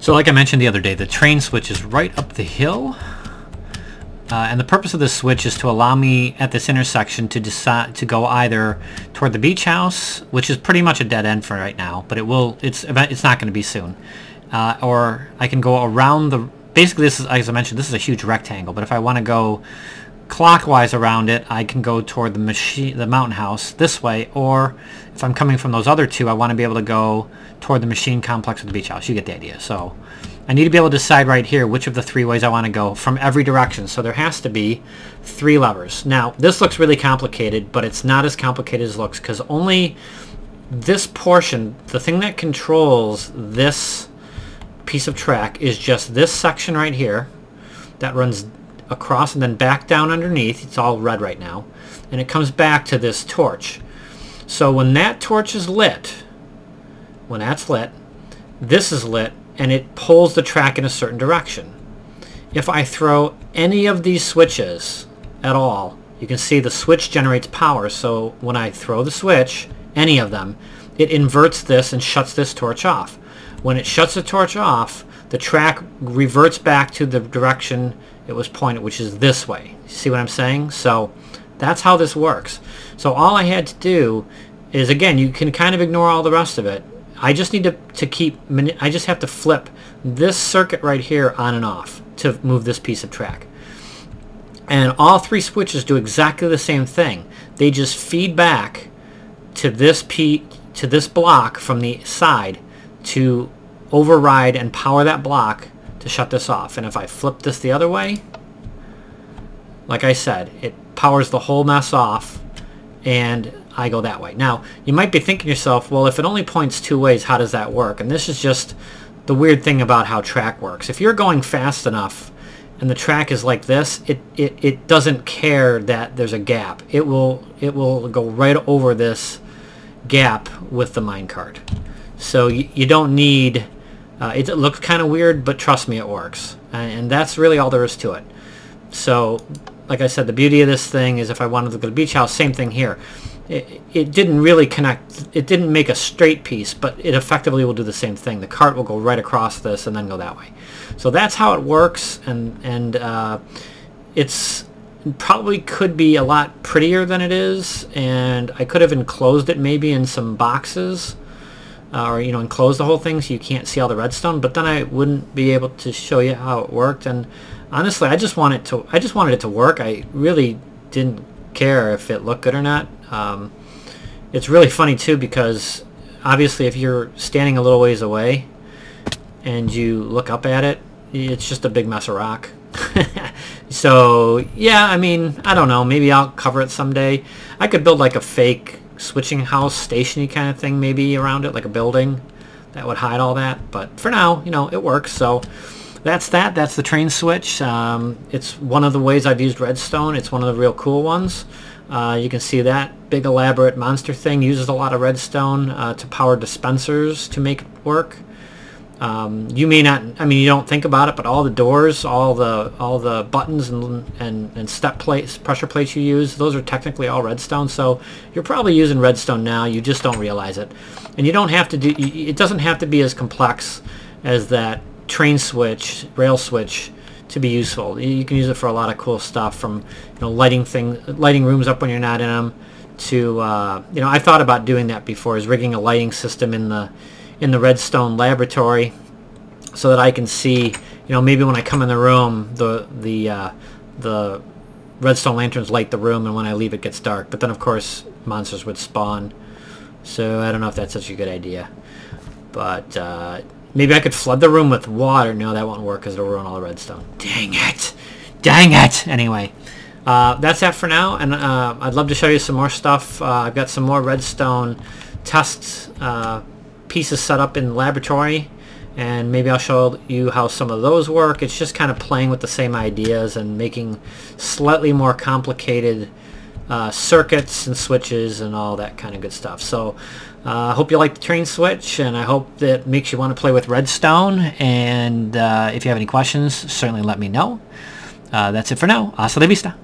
So like I mentioned the other day, the train switch is right up the hill. And the purpose of this switch is to allow me at this intersection to decide to go either toward the beach house, which is pretty much a dead end for right now, but it's not going to be soon. Or I can go around the, basically this is, as I mentioned, this is a huge rectangle, but if I want to go clockwise around it, I can go toward the mountain house this way, or if I'm coming from those other two, I want to be able to go toward the machine complex or the beach house. You get the idea. So I need to be able to decide right here which of the three ways I want to go from every direction. So there has to be 3 levers. Now this looks really complicated, but it's not as complicated as it looks, because only this portion, the thing that controls this piece of track, is just this section right here that runs across and then back down underneath. It's all red right now, and it comes back to this torch. So when that torch is lit, when that's lit, this is lit, and it pulls the track in a certain direction. If I throw any of these switches at all, you can see the switch generates power. So when I throw the switch, any of them, it inverts this and shuts this torch off. When it shuts the torch off, the track reverts back to the direction it was pointed, which is this way. See what I'm saying? So that's how this works. So all I had to do is, again, you can kind of ignore all the rest of it. I just need I just have to flip this circuit right here on and off to move this piece of track. And all 3 switches do exactly the same thing. They just feed back to this block from the side to override and power that block to shut this off. And if I flip this the other way, like I said, it powers the whole mess off, and I go that way. Now, you might be thinking to yourself, well, if it only points 2 ways, how does that work? And this is just the weird thing about how track works. If you're going fast enough and the track is like this, it doesn't care that there's a gap. It will go right over this gap with the minecart. So you don't need, it looks kind of weird, but trust me, it works. And that's really all there is to it. So, like I said, the beauty of this thing is if I wanted to go to the beach house, same thing here. It didn't really connect, it didn't make a straight piece, but it effectively will do the same thing. The cart will go right across this and then go that way. So that's how it works, and it's probably could be a lot prettier than it is, and I could have enclosed it maybe in some boxes, or enclose the whole thing so you can't see all the redstone, but then I wouldn't be able to show you how it worked. And honestly, I just wanted it to work. I really didn't care if it looked good or not. It's really funny too, because obviously if you're standing a little ways away and you look up at it, it's just a big mess of rock. So yeah, I mean, I don't know, maybe I'll cover it someday. I could build like a fake switching house station-y kind of thing maybe around it, like a building that would hide all that, but for now, it works. So that's the train switch. It's one of the ways I've used redstone. It's one of the real cool ones. You can see that big elaborate monster thing uses a lot of redstone to power dispensers to make it work. You may not, you don't think about it, but all the doors, all the buttons and step plates, pressure plates you use, those are technically all redstone. So you're probably using redstone now, you just don't realize it. And you don't have to do, it doesn't have to be as complex as that train switch, rail switch, to be useful. You can use it for a lot of cool stuff, from lighting rooms up when you're not in them, to I thought about doing that before, is rigging a lighting system in the redstone laboratory so that I can see, maybe when I come in the room, the redstone lanterns light the room, and when I leave it gets dark. But then of course monsters would spawn, so I don't know if that's such a good idea. But maybe I could flood the room with water. No, that won't work because it'll ruin all the redstone. Dang it! Dang it! Anyway, that's that for now, and I'd love to show you some more stuff. I've got some more redstone test pieces set up in the laboratory, and maybe I'll show you how some of those work. It's just kind of playing with the same ideas and making slightly more complicated circuits and switches and all that kind of good stuff. So I hope you like the train switch, and I hope that makes you want to play with redstone. And if you have any questions, certainly let me know. That's it for now. Hasta la vista.